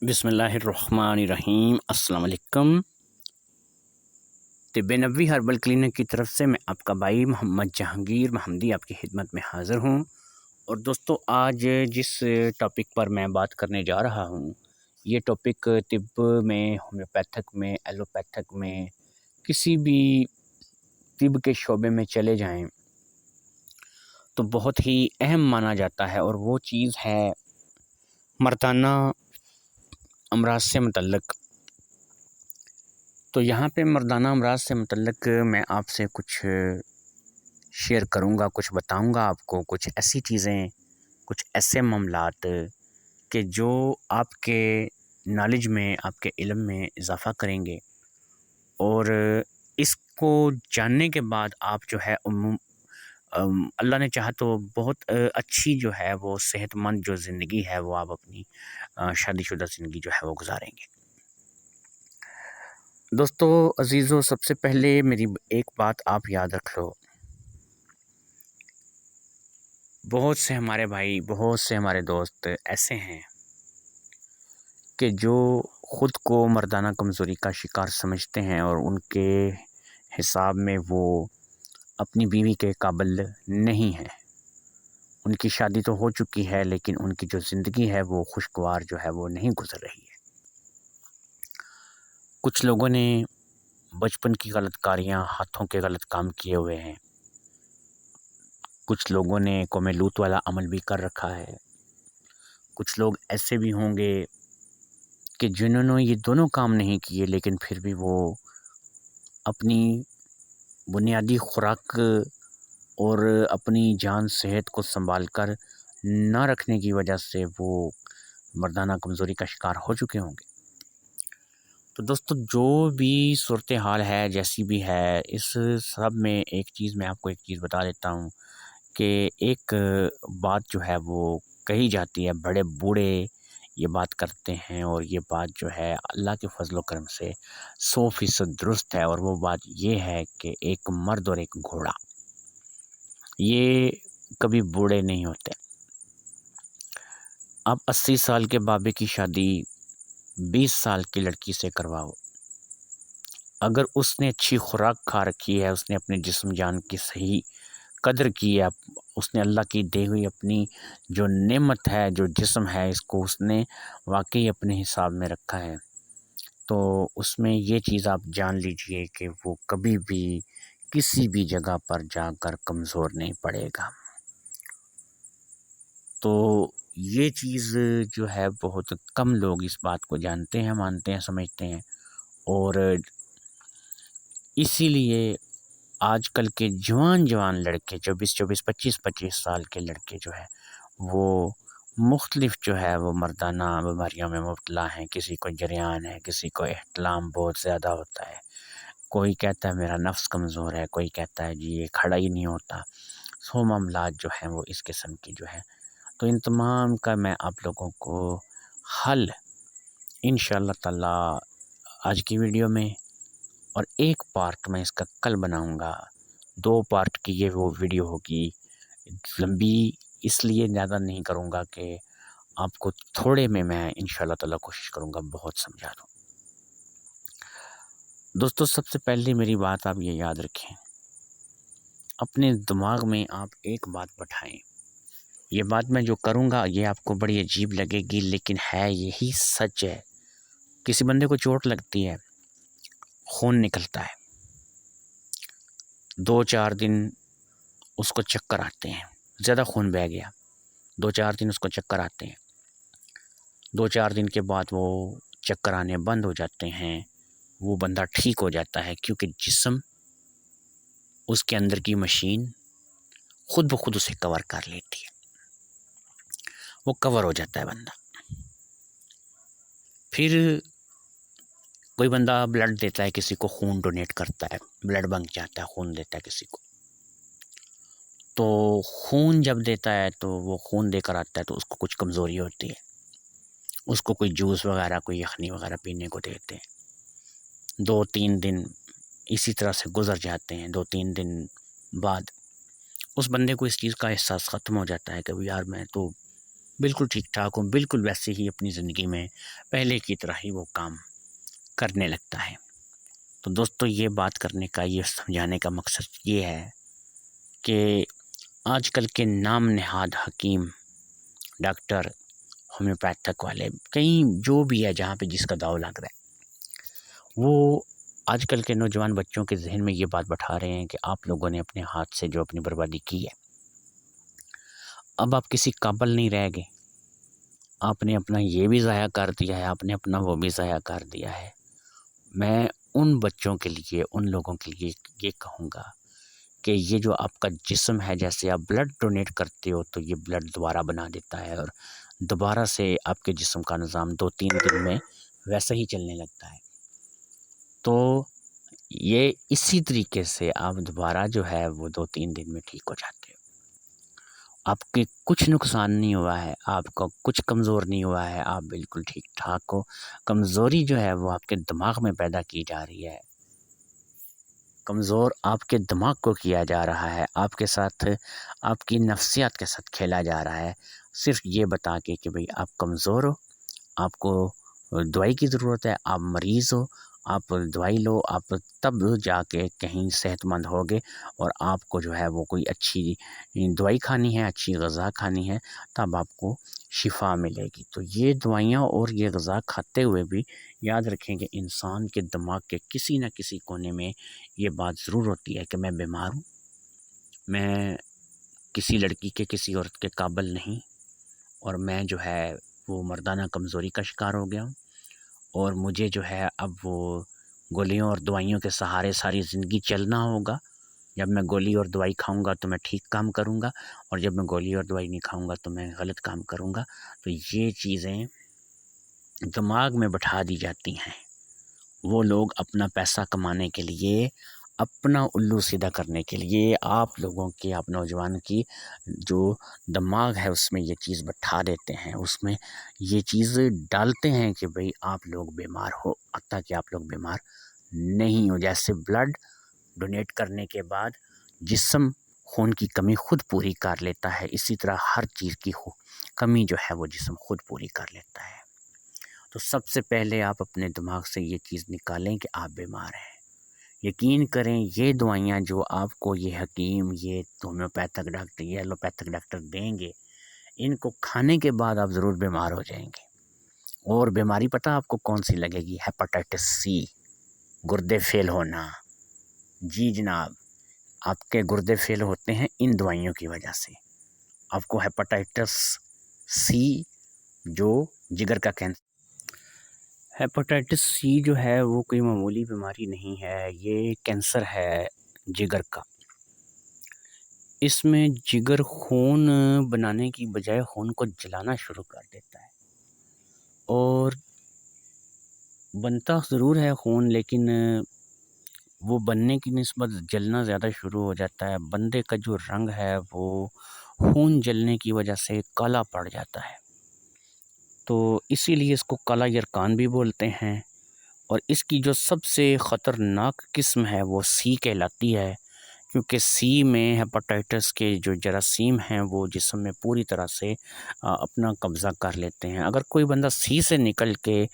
بسم اللہ الرحمن الرحیم۔ السلام علیکم۔ طب نبوی ہربل کلینک کی طرف سے میں آپ کا بھائی محمد جہانگیر محمدی آپ کی خدمت میں حاضر ہوں۔ اور دوستو، آج جس ٹاپک پر میں بات کرنے جا رہا ہوں، یہ ٹاپک طب میں، ہومیوپیتھک میں، ایلوپیتھک میں، کسی بھی طب کے شعبے میں چلے جائیں تو بہت ہی اہم مانا جاتا ہے، اور وہ چیز ہے مردانہ امراض سے متعلق۔ تو یہاں پہ مردانہ امراض سے متعلق میں آپ سے کچھ شیئر کروں گا، کچھ بتاؤں گا آپ کو، کچھ ایسی چیزیں، کچھ ایسے معاملات کہ جو آپ کے نالج میں، آپ کے علم میں اضافہ کریں گے، اور اس کو جاننے کے بعد آپ جو ہے اللہ نے چاہا تو بہت اچھی جو ہے وہ صحت مند جو زندگی ہے وہ آپ اپنی شادی شدہ زندگی جو ہے وہ گزاریں گے۔ دوستو عزیزو، سب سے پہلے میری ایک بات آپ یاد رکھ لو، بہت سے ہمارے بھائی، بہت سے ہمارے دوست ایسے ہیں کہ جو خود کو مردانہ کمزوری کا شکار سمجھتے ہیں، اور ان کے حساب میں وہ اپنی بیوی کے قابل نہیں ہیں۔ ان کی شادی تو ہو چکی ہے، لیکن ان کی جو زندگی ہے وہ خوشگوار جو ہے وہ نہیں گزر رہی ہے۔ کچھ لوگوں نے بچپن کی غلط کاریاں، ہاتھوں کے غلط کام کیے ہوئے ہیں۔ کچھ لوگوں نے قوم لوط والا عمل بھی کر رکھا ہے۔ کچھ لوگ ایسے بھی ہوں گے کہ جنہوں نے یہ دونوں کام نہیں کیے، لیکن پھر بھی وہ اپنی بنیادی خوراک اور اپنی جان صحت کو سنبھال کر نہ رکھنے کی وجہ سے وہ مردانہ کمزوری کا شکار ہو چکے ہوں گے۔ تو دوستو، جو بھی صورتحال ہے، جیسی بھی ہے، اس سب میں میں آپ کو ایک چیز بتا دیتا ہوں کہ ایک بات جو ہے وہ کہی جاتی ہے، بڑے بوڑھے یہ بات کرتے ہیں، اور یہ بات جو ہے اللہ کے فضل و کرم سے 100% درست ہے، اور وہ بات یہ ہے کہ ایک مرد اور ایک گھوڑا یہ کبھی بوڑھے نہیں ہوتے۔ آپ 80 سال کے بابے کی شادی 20 سال کی لڑکی سے کرواؤ، اگر اس نے اچھی خوراک کھا رکھی ہے، اس نے اپنے جسم جان کی صحیح قدر کی ہے، اس نے اللہ کی دی ہوئی اپنی جو نعمت ہے، جو جسم ہے، اس کو اس نے واقعی اپنے حساب میں رکھا ہے، تو اس میں یہ چیز آپ جان لیجئے کہ وہ کبھی بھی کسی بھی جگہ پر جا کر کمزور نہیں پڑے گا۔ تو یہ چیز جو ہے بہت کم لوگ اس بات کو جانتے ہیں، مانتے ہیں، سمجھتے ہیں، اور اسی لیے آج کل کے جوان لڑکے، 24 25 سال کے لڑکے جو ہے وہ مختلف جو ہے وہ مردانہ بیماریوں میں مبتلا ہیں۔ کسی کو جریان ہے، کسی کو احتلام بہت زیادہ ہوتا ہے، کوئی کہتا ہے میرا نفس کمزور ہے، کوئی کہتا ہے جی یہ کھڑا ہی نہیں ہوتا۔ معاملات جو ہیں وہ اس قسم کی جو ہے، تو ان تمام کا میں آپ لوگوں کو حل انشاءاللہ تعالی آج کی ویڈیو میں، اور ایک پارٹ میں اس کا کل بناؤں گا، 2 پارٹ کی یہ وہ ویڈیو ہوگی، لمبی اس لیے زیادہ نہیں کروں گا کہ آپ کو تھوڑے میں انشاءاللہ تعالی کوشش کروں گا بہت سمجھا دوں۔ دوستو، سب سے پہلے میری بات آپ یہ یاد رکھیں، اپنے دماغ میں آپ ایک بات بٹھائیں، یہ بات میں جو کروں گا یہ آپ کو بڑی عجیب لگے گی، لیکن ہے یہی سچ ہے۔ کسی بندے کو چوٹ لگتی ہے، خون نکلتا ہے، 2-4 دن اس کو چکر آتے ہیں، زیادہ خون بہہ گیا، 2-4 دن اس کو چکر آتے ہیں، 2-4 دن کے بعد وہ چکر آنے بند ہو جاتے ہیں، وہ بندہ ٹھیک ہو جاتا ہے، کیونکہ جسم، اس کے اندر کی مشین خود بخود اسے کور کر لیتی ہے، وہ کور ہو جاتا ہے بندہ۔ پھر کوئی بندہ بلڈ دیتا ہے، کسی کو خون ڈونیٹ کرتا ہے، بلڈ بنک جاتا ہے، خون دیتا ہے کسی کو، تو خون جب دیتا ہے تو وہ خون دے کر آتا ہے تو اس کو کچھ کمزوری ہوتی ہے، اس کو کوئی جوس وغیرہ، کوئی یخنی وغیرہ پینے کو دیتے ہیں، 2-3 دن اسی طرح سے گزر جاتے ہیں، 2-3 دن بعد اس بندے کو اس چیز کا احساس ختم ہو جاتا ہے کہ یار میں تو بالکل ٹھیک ٹھاک ہوں، بالکل ویسے ہی اپنی زندگی میں پہلے کی طرح ہی وہ کام کرنے لگتا ہے۔ تو دوستو، یہ بات کرنے کا، یہ سمجھانے کا مقصد یہ ہے کہ آج کل کے نام نہاد حکیم، ڈاکٹر، ہومیوپیتھک والے، کہیں جو بھی ہے جہاں پہ جس کا داؤ لگ رہا ہے، وہ آج کل کے نوجوان بچوں کے ذہن میں یہ بات بٹھا رہے ہیں کہ آپ لوگوں نے اپنے ہاتھ سے جو اپنی بربادی کی ہے، اب آپ کسی قابل نہیں رہ گئے، آپ نے اپنا یہ بھی ضائع کر دیا ہے، آپ نے اپنا وہ بھی ضائع کر دیا ہے۔ میں ان بچوں کے لیے، ان لوگوں کے لیے یہ کہوں گا کہ یہ جو آپ کا جسم ہے، جیسے آپ بلڈ ڈونیٹ کرتے ہو تو یہ بلڈ دوبارہ بنا دیتا ہے، اور دوبارہ سے آپ کے جسم کا نظام 2-3 دن میں ویسا ہی چلنے لگتا ہے۔ تو یہ اسی طریقے سے آپ دوبارہ جو ہے وہ 2-3 دن میں ٹھیک ہو جاتے ہو۔ آپ کے کچھ نقصان نہیں ہوا ہے، آپ کا کچھ کمزور نہیں ہوا ہے، آپ بالکل ٹھیک ٹھاک ہو۔ کمزوری جو ہے وہ آپ کے دماغ میں پیدا کی جا رہی ہے، کمزور آپ کے دماغ کو کیا جا رہا ہے، آپ کے ساتھ، آپ کی نفسیات کے ساتھ کھیلا جا رہا ہے، صرف یہ بتا کے کہ بھئی آپ کمزور ہو، آپ کو دوائی کی ضرورت ہے، آپ مریض ہو، آپ دوائی لو، آپ تب جا کے کہیں صحت مند ہوگے، اور آپ کو جو ہے وہ کوئی اچھی دوائی کھانی ہے، اچھی غذا کھانی ہے، تب آپ کو شفا ملے گی۔ تو یہ دوائیاں اور یہ غذا کھاتے ہوئے بھی یاد رکھیں کہ انسان کے دماغ کے کسی نہ کسی کونے میں یہ بات ضرور ہوتی ہے کہ میں بیمار ہوں، میں کسی لڑکی کے، کسی عورت کے قابل نہیں، اور میں جو ہے وہ مردانہ کمزوری کا شکار ہو گیا ہوں، اور مجھے جو ہے اب وہ گولیوں اور دوائیوں کے سہارے ساری زندگی چلنا ہوگا۔ جب میں گولی اور دوائی کھاؤں گا تو میں ٹھیک کام کروں گا، اور جب میں گولی اور دوائی نہیں کھاؤں گا تو میں غلط کام کروں گا۔ تو یہ چیزیں دماغ میں بٹھا دی جاتی ہیں۔ وہ لوگ اپنا پیسہ کمانے کے لیے، اپنا الو سیدھا کرنے کے لیے آپ لوگوں کی، آپ نوجوان کی جو دماغ ہے اس میں یہ چیز بٹھا دیتے ہیں، اس میں یہ چیز ڈالتے ہیں کہ بھئی آپ لوگ بیمار ہو، تاکہ آپ لوگ بیمار نہیں ہو۔ جیسے بلڈ ڈونیٹ کرنے کے بعد جسم خون کی کمی خود پوری کر لیتا ہے، اسی طرح ہر چیز کی کمی جو ہے وہ جسم خود پوری کر لیتا ہے۔ تو سب سے پہلے آپ اپنے دماغ سے یہ چیز نکالیں کہ آپ بیمار ہیں۔ یقین کریں، یہ دوائیاں جو آپ کو یہ حکیم، یہ ہومیوپیتھک ڈاکٹر، یہ ایلوپیتھک ڈاکٹر دیں گے، ان کو کھانے کے بعد آپ ضرور بیمار ہو جائیں گے۔ اور بیماری پتہ آپ کو کون سی لگے گی؟ ہیپاٹائٹس سی، گردے فیل ہونا۔ جی جناب، آپ کے گردے فیل ہوتے ہیں ان دوائیوں کی وجہ سے۔ آپ کو ہیپاٹائٹس سی، جو جگر کا کینسر، ہیپاٹائٹس سی جو ہے وہ کوئی معمولی بیماری نہیں ہے، یہ کینسر ہے جگر کا۔ اس میں جگر خون بنانے کی بجائے خون کو جلانا شروع کر دیتا ہے، اور بنتا ضرور ہے خون، لیکن وہ بننے کی نسبت جلنا زیادہ شروع ہو جاتا ہے۔ بندے کا جو رنگ ہے وہ خون جلنے کی وجہ سے کالا پڑ جاتا ہے، تو اسی لیے اس کو کالا یرقان بھی بولتے ہیں۔ اور اس کی جو سب سے خطرناک قسم ہے وہ سی کہلاتی ہے، کیونکہ سی میں ہیپاٹائٹس کے جو جراثیم ہیں وہ جسم میں پوری طرح سے اپنا قبضہ کر لیتے ہیں۔ اگر کوئی بندہ سی سے نکل کے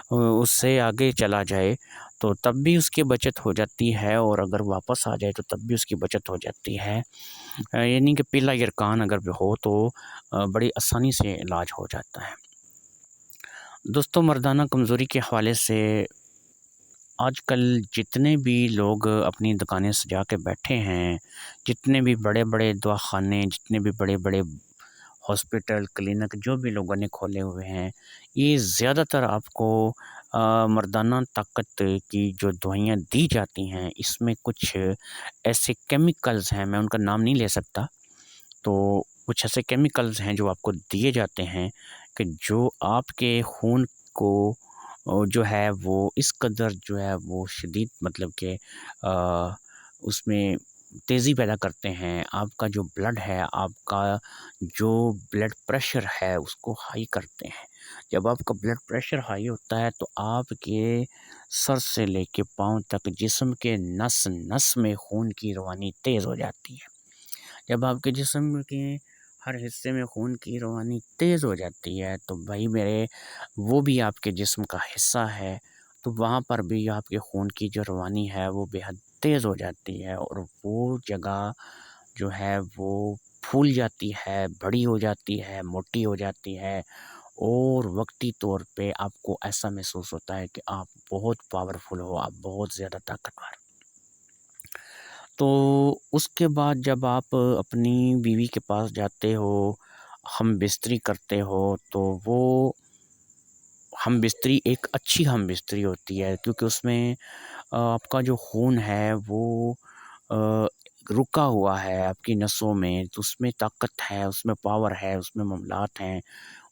اس سے آگے چلا جائے تو تب بھی اس کی بچت ہو جاتی ہے، اور اگر واپس آ جائے تو تب بھی اس کی بچت ہو جاتی ہے۔ یعنی کہ پیلا یرقان اگر ہو تو بڑی آسانی سے علاج ہو جاتا ہے۔ دوستو، مردانہ کمزوری کے حوالے سے آج کل جتنے بھی لوگ اپنی دکانیں سجا کے بیٹھے ہیں، جتنے بھی بڑے بڑے دواخانے، جتنے بھی بڑے بڑے ہاسپٹل، کلینک جو بھی لوگوں نے کھولے ہوئے ہیں، یہ زیادہ تر آپ کو مردانہ طاقت کی جو دوائیاں دی جاتی ہیں، اس میں کچھ ایسے کیمیکلز ہیں، میں ان کا نام نہیں لے سکتا، تو کچھ ایسے کیمیکلز ہیں جو آپ کو دیے جاتے ہیں کہ جو آپ کے خون کو جو ہے وہ اس قدر جو ہے وہ شدید، مطلب کہ اس میں تیزی پیدا کرتے ہیں۔ آپ کا جو بلڈ ہے، آپ کا جو بلڈ پریشر ہے اس کو ہائی کرتے ہیں۔ جب آپ کا بلڈ پریشر ہائی ہوتا ہے تو آپ کے سر سے لے کے پاؤں تک جسم کے نس نس میں خون کی روانی تیز ہو جاتی ہے۔ جب آپ کے جسم کے ہر حصے میں خون کی روانی تیز ہو جاتی ہے تو بھائی میرے وہ بھی آپ کے جسم کا حصہ ہے، تو وہاں پر بھی آپ کے خون کی جو روانی ہے وہ بے حد تیز ہو جاتی ہے، اور وہ جگہ جو ہے وہ پھول جاتی ہے، بڑی ہو جاتی ہے، موٹی ہو جاتی ہے، اور وقتی طور پہ آپ کو ایسا محسوس ہوتا ہے کہ آپ بہت پاورفل ہو، آپ بہت زیادہ طاقتور۔ تو اس کے بعد جب آپ اپنی بیوی کے پاس جاتے ہو، ہم بستری کرتے ہو، تو وہ ہم بستری ایک اچھی ہم بستری ہوتی ہے، کیونکہ اس میں آپ کا جو خون ہے وہ رکا ہوا ہے آپ کی نسوں میں، تو اس میں طاقت ہے، اس میں پاور ہے، اس میں معاملات ہیں،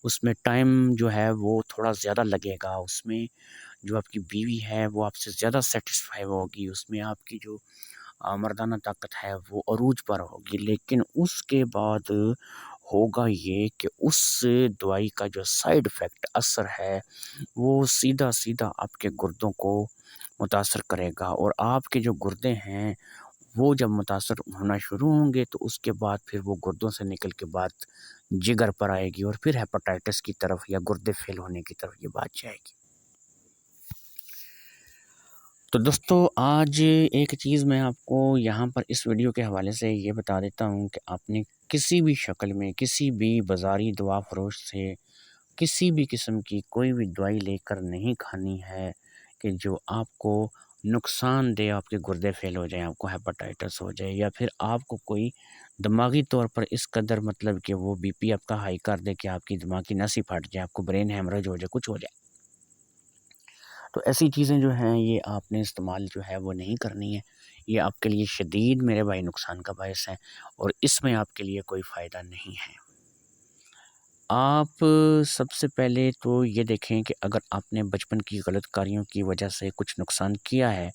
اس میں ٹائم جو ہے وہ تھوڑا زیادہ لگے گا، اس میں جو آپ کی بیوی ہے وہ آپ سے زیادہ سیٹسفائی ہوگی، اس میں آپ کی جو مردانہ طاقت ہے وہ عروج پر ہوگی۔ لیکن اس کے بعد ہوگا یہ کہ اس دوائی کا جو سائیڈ افیکٹ اثر ہے وہ سیدھا آپ کے گردوں کو متاثر کرے گا، اور آپ کے جو گردے ہیں وہ جب متاثر ہونا شروع ہوں گے تو اس کے بعد پھر وہ گردوں سے نکل کے بات جگر پر آئے گی، اور پھر ہیپاٹائٹس کی طرف یا گردے فیل ہونے کی طرف یہ بات جائے گی۔ تو دوستو آج ایک چیز میں آپ کو یہاں پر اس ویڈیو کے حوالے سے یہ بتا دیتا ہوں کہ آپ نے کسی بھی شکل میں کسی بھی بازاری دوا فروش سے کسی بھی قسم کی کوئی بھی دوائی لے کر نہیں کھانی ہے کہ جو آپ کو نقصان دے، آپ کے گردے فیل ہو جائیں، آپ کو ہیپاٹائٹس ہو جائے، یا پھر آپ کو کوئی دماغی طور پر اس قدر مطلب کہ وہ بی پی آپ کا ہائی کر دے کہ آپ کی دماغ کی نس ہی پھٹ جائے، آپ کو برین ہیمریج ہو جائے، کچھ ہو جائے۔ تو ایسی چیزیں جو ہیں یہ آپ نے استعمال جو ہے وہ نہیں کرنی ہے، یہ آپ کے لیے شدید میرے بھائی نقصان کا باعث ہے، اور اس میں آپ کے لیے کوئی فائدہ نہیں ہے۔ آپ سب سے پہلے تو یہ دیکھیں کہ اگر آپ نے بچپن کی غلط کاریوں کی وجہ سے کچھ نقصان کیا ہے،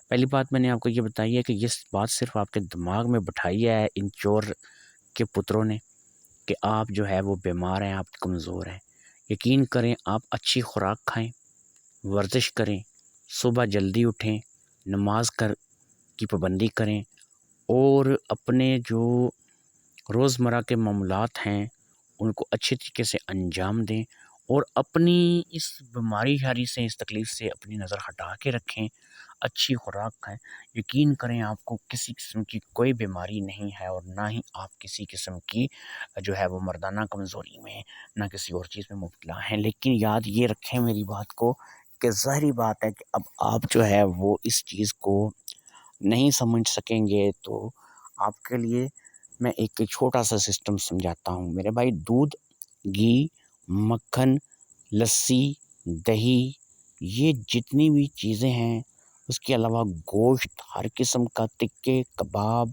پہلی بات میں نے آپ کو یہ بتائی ہے کہ یہ بات صرف آپ کے دماغ میں بٹھائی ہے ان چور کے پتروں نے کہ آپ جو ہے وہ بیمار ہیں، آپ کمزور ہیں۔ یقین کریں، آپ اچھی خوراک کھائیں، ورزش کریں، صبح جلدی اٹھیں، نماز کی پابندی کریں، اور اپنے جو روزمرہ کے معاملات ہیں ان کو اچھے طریقے سے انجام دیں، اور اپنی اس بیماری شاری سے، اس تکلیف سے اپنی نظر ہٹا کے رکھیں، اچھی خوراک کھائیں۔ یقین کریں آپ کو کسی قسم کی کوئی بیماری نہیں ہے، اور نہ ہی آپ کسی قسم کی جو ہے وہ مردانہ کمزوری میں، نہ کسی اور چیز میں مبتلا ہیں۔ لیکن یاد یہ رکھیں میری بات کو کہ ظاہری بات ہے کہ اب آپ جو ہے وہ اس چیز کو نہیں سمجھ سکیں گے، تو آپ کے لیے میں ایک چھوٹا سا سسٹم سمجھاتا ہوں میرے بھائی۔ دودھ، گھی، مکھن، لسی، دہی، یہ جتنی بھی چیزیں ہیں، اس کے علاوہ گوشت، ہر قسم کا ٹکے، کباب،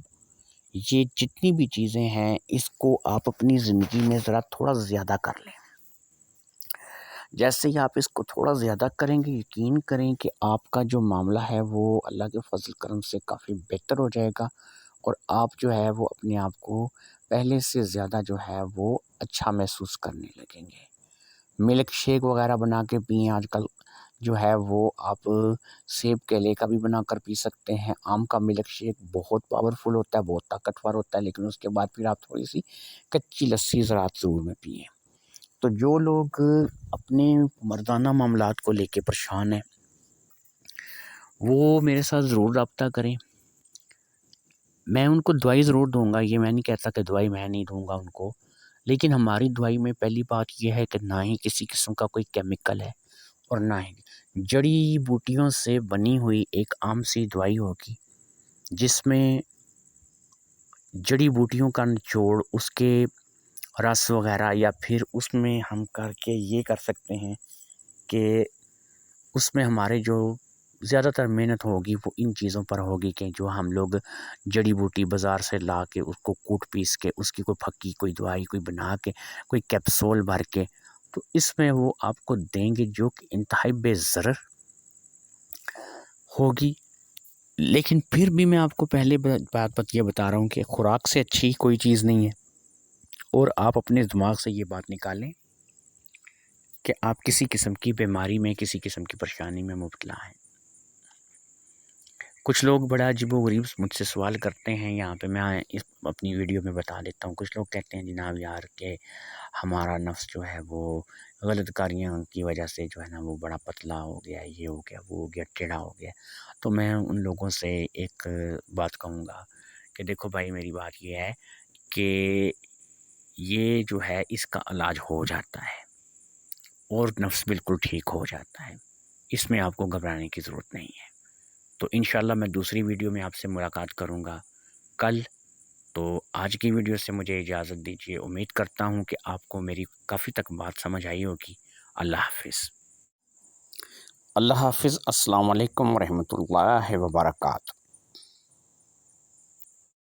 یہ جتنی بھی چیزیں ہیں اس کو آپ اپنی زندگی میں ذرا تھوڑا زیادہ کر لیں۔ جیسے ہی آپ اس کو تھوڑا زیادہ کریں گے، یقین کریں کہ آپ کا جو معاملہ ہے وہ اللہ کے فضل کرم سے کافی بہتر ہو جائے گا، اور آپ جو ہے وہ اپنے آپ کو پہلے سے زیادہ جو ہے وہ اچھا محسوس کرنے لگیں گے۔ ملک شیک وغیرہ بنا کے پئیں، آج کل جو ہے وہ آپ سیب کیلے کا بھی بنا کر پی سکتے ہیں۔ آم کا ملک شیک بہت پاورفل ہوتا ہے، بہت طاقتور ہوتا ہے، لیکن اس کے بعد پھر آپ تھوڑی سی کچی لسی رات ضرور میں پئیں۔ تو جو لوگ اپنے مردانہ معاملات کو لے کے پریشان ہیں وہ میرے ساتھ ضرور رابطہ کریں۔ میں ان کو دوائی ضرور دوں گا، یہ میں نہیں کہتا کہ دوائی میں نہیں دوں گا ان کو، لیکن ہماری دوائی میں پہلی بات یہ ہے کہ نہ ہی کسی قسم کا کوئی کیمیکل ہے، اور نہ ہی جڑی بوٹیوں سے بنی ہوئی ایک عام سی دوائی ہوگی جس میں جڑی بوٹیوں کا نچوڑ، اس کے رس وغیرہ، یا پھر اس میں ہم کر کے یہ کر سکتے ہیں کہ اس میں ہمارے جو زیادہ تر محنت ہوگی وہ ان چیزوں پر ہوگی کہ جو ہم لوگ جڑی بوٹی بازار سے لا کے اس کو کوٹ پیس کے اس کی کوئی پھکی کوئی دوائی کوئی بنا کے کوئی کیپسول بھر کے تو اس میں وہ آپ کو دیں گے، جو کہ انتہائی بے ضرر ہوگی۔ لیکن پھر بھی میں آپ کو پہلے بات یہ بتا رہا ہوں کہ خوراک سے اچھی کوئی چیز نہیں ہے، اور آپ اپنے دماغ سے یہ بات نکالیں کہ آپ کسی قسم کی بیماری میں، کسی قسم کی پریشانی میں مبتلا ہیں۔ کچھ لوگ بڑا عجیب و غریب مجھ سے سوال کرتے ہیں، یہاں پہ میں اس اپنی ویڈیو میں بتا دیتا ہوں۔ کچھ لوگ کہتے ہیں جناب یار کہ ہمارا نفس جو ہے وہ غلط کاریاں کی وجہ سے جو ہے نا وہ بڑا پتلا ہو گیا، یہ ہو گیا، وہ ہو گیا، ٹیڑھا ہو گیا۔ تو میں ان لوگوں سے ایک بات کہوں گا کہ دیکھو بھائی، میری بات یہ ہے کہ یہ جو ہے اس کا علاج ہو جاتا ہے اور نفس بالکل ٹھیک ہو جاتا ہے، اس میں آپ کو گھبرانے کی ضرورت نہیں ہے۔ تو انشاءاللہ میں دوسری ویڈیو میں آپ سے ملاقات کروں گا کل۔ تو آج کی ویڈیو سے مجھے اجازت دیجیے، امید کرتا ہوں کہ آپ کو میری کافی تک بات سمجھ آئی ہوگی۔ اللہ حافظ۔ اللہ حافظ۔ السلام علیکم ورحمۃ اللہ وبرکاتہ۔